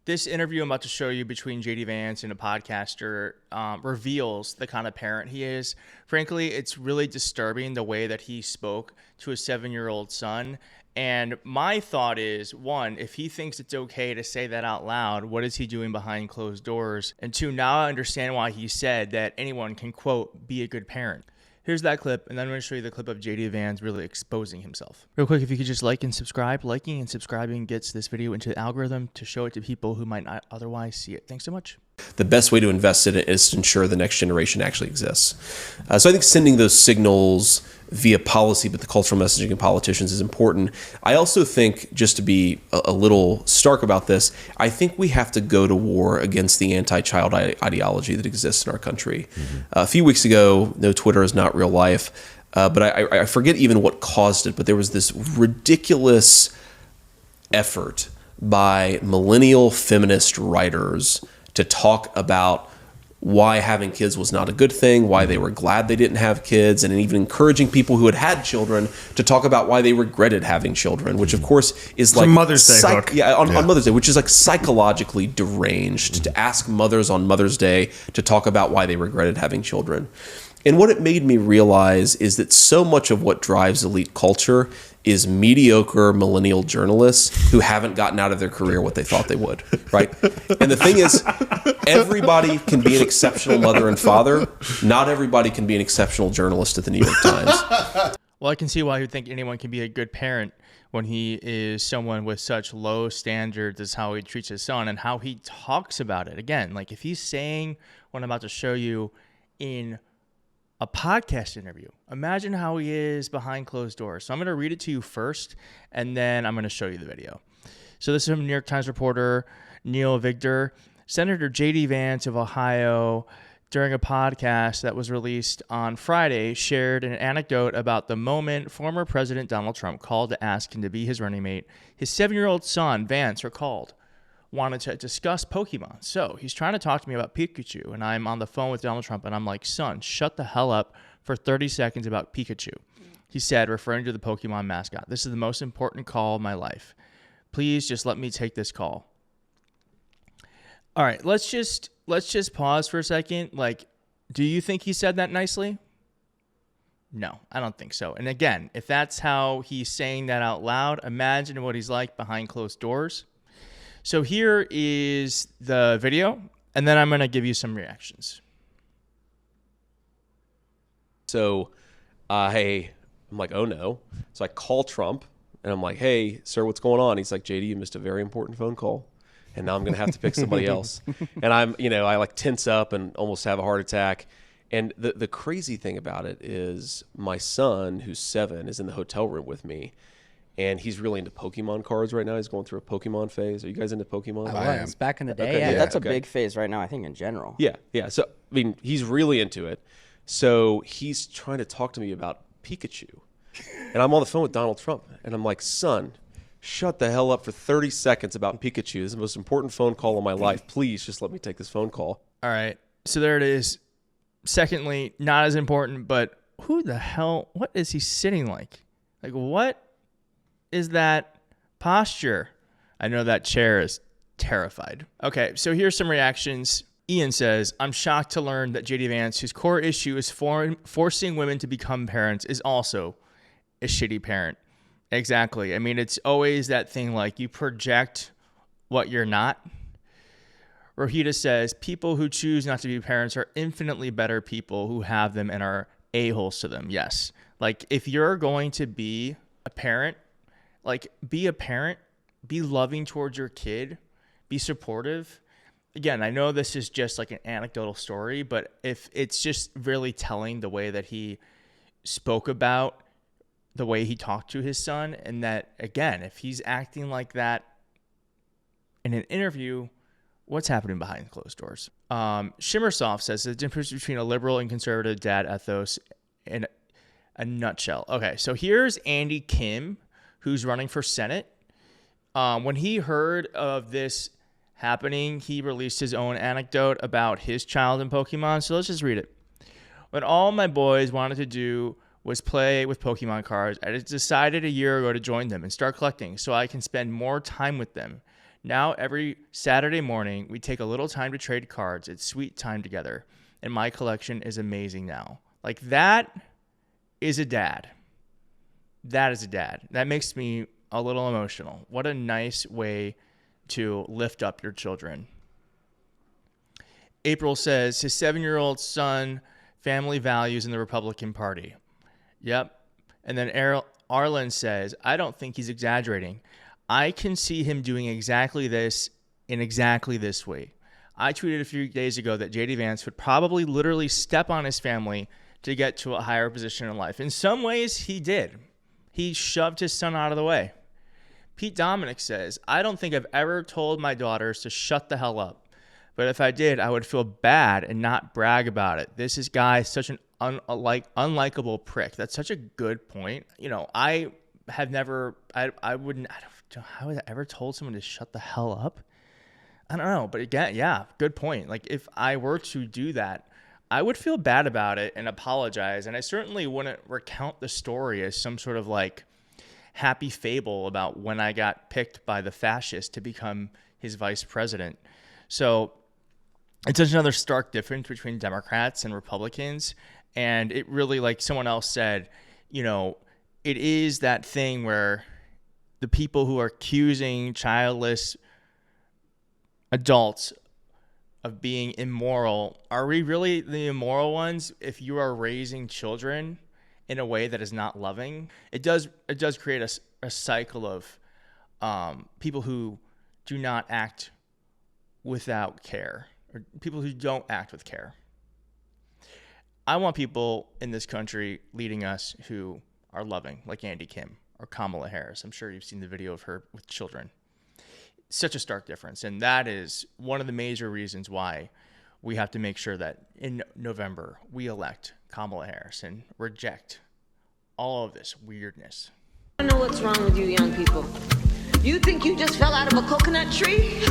This interview I'm about to show you between JD Vance and a podcaster reveals the kind of parent he is. Frankly, it's really disturbing the way that he spoke to a 7-year-old son. And my thought is, one, if he thinks it's okay to say that out loud, what is he doing behind closed doors? And two, now I understand why he said that anyone can, quote, be a good parent. Here's that clip, and then I'm going to show you the clip of JD Vance really exposing himself. Real quick, if you could just like and subscribe. Liking and subscribing gets this video into the algorithm to show it to people who might not otherwise see it. Thanks so much. The best way to invest in it is to ensure the next generation actually exists. So I think sending those signals via policy, but the cultural messaging of politicians is important. I also think, just to be a little stark about this, I think we have to go to war against the anti-child ideology that exists in our country. A few weeks ago, no, Twitter is not real life, but I forget even what caused it, but there was this ridiculous effort by millennial feminist writers to talk about why having kids was not a good thing, why they were glad they didn't have kids, and even encouraging people who had had children to talk about why they regretted having children, which of course is like Mother's Day hook. on Mother's Day, which is like psychologically deranged to ask mothers on Mother's Day to talk about why they regretted having children. And what it made me realize is that so much of what drives elite culture is mediocre millennial journalists who haven't gotten out of their career what they thought they would, right? And the thing is, everybody can be an exceptional mother and father. Not everybody can be an exceptional journalist at the New York Times. Well, I can see why you think anyone can be a good parent when he is someone with such low standards as how he treats his son and how he talks about it. Again, like if he's saying what I'm about to show you in a podcast interview, imagine how he is behind closed doors. So I'm going to read it to you first, and then I'm going to show you the video. So this is from New York Times reporter Neil Vigdor. Senator J.D. Vance of Ohio, during a podcast that was released on Friday, shared an anecdote about the moment former President Donald Trump called to ask him to be his running mate. His 7-year-old son, Vance, recalled, wanted to discuss Pokemon. So he's trying to talk to me about Pikachu, and I'm on the phone with Donald Trump, and I'm like, son, shut the hell up for 30 seconds about Pikachu. He said, referring to the Pokemon mascot, this is the most important call of my life. Please just let me take this call. All right, let's just pause for a second. Like, do you think he said that nicely? No, I don't think so. And again, if that's how he's saying that out loud, imagine what he's like behind closed doors. So here is the video, and then I'm going to give you some reactions. So, hey, I'm like, oh no. So I call Trump, and I'm like, hey, sir, what's going on? He's like, JD, you missed a very important phone call, and now I'm going to have to pick somebody else. And I like tense up and almost have a heart attack. And the crazy thing about it is my son, who's 7, is in the hotel room with me. And he's really into Pokemon cards right now. He's going through a Pokemon phase. Are you guys into Pokemon? I am. Back in the day. Okay, yeah, that's okay. a big phase right now, I think, in general. Yeah. So, I mean, he's really into it. So he's trying to talk to me about Pikachu. And I'm on the phone with Donald Trump. And I'm like, son, shut the hell up for 30 seconds about Pikachu. This is the most important phone call of my life. Please just let me take this phone call. All right. So there it is. Secondly, not as important, but who the hell, what is he sitting like? Like, what is that posture? I know that chair is terrified. Okay, so here's some reactions. Ian says, I'm shocked to learn that JD Vance, whose core issue is forcing women to become parents, is also a shitty parent. Exactly. I mean, it's always that thing like you project what you're not. Rohita says, people who choose not to be parents are infinitely better people who have them and are a-holes to them. Yes. Like, if you're going to be a parent, like, be a parent, be loving towards your kid, be supportive. Again, I know this is just like an anecdotal story, but if it's just really telling the way that he spoke about the way he talked to his son, and that, again, if he's acting like that in an interview, what's happening behind closed doors? Shimmersoft says the difference between a liberal and conservative dad ethos in a nutshell. Okay, so here's Andy Kim, who's running for Senate. When he heard of this happening, he released his own anecdote about his child in Pokemon. So let's just read it. When all my boys wanted to do was play with Pokemon cards, I just decided a year ago to join them and start collecting so I can spend more time with them. Now every Saturday morning, we take a little time to trade cards. It's sweet time together. And my collection is amazing now. Like, that is a dad. That is a dad. That makes me a little emotional. What a nice way to lift up your children. April says his 7-year-old son family values in the Republican Party. Yep. And then Arlen says, I don't think he's exaggerating. I can see him doing exactly this in exactly this way. I tweeted a few days ago that JD Vance would probably literally step on his family to get to a higher position in life. In some ways, he did. He shoved his son out of the way. Pete Dominic says, I don't think I've ever told my daughters to shut the hell up. But if I did, I would feel bad and not brag about it. This guy is such an unlikable prick. That's such a good point. You know, I have never, I wouldn't, I don't, how have I ever told someone to shut the hell up? I don't know. But again, yeah, good point. Like, if I were to do that, I would feel bad about it and apologize. And I certainly wouldn't recount the story as some sort of like happy fable about when I got picked by the fascist to become his vice president. So it's just another stark difference between Democrats and Republicans. And it really, like someone else said, you know, it is that thing where the people who are accusing childless adults of being immoral, are we really the immoral ones if you are raising children in a way that is not loving? It does create a cycle of people who do not act without care, or people who don't act with care. I want people in this country leading us who are loving, like Andy Kim or Kamala Harris. I'm sure you've seen the video of her with children. Such a stark difference. And that is one of the major reasons why we have to make sure that in November we elect Kamala Harris and reject all of this weirdness. I don't know what's wrong with you young people. You think you just fell out of a coconut tree?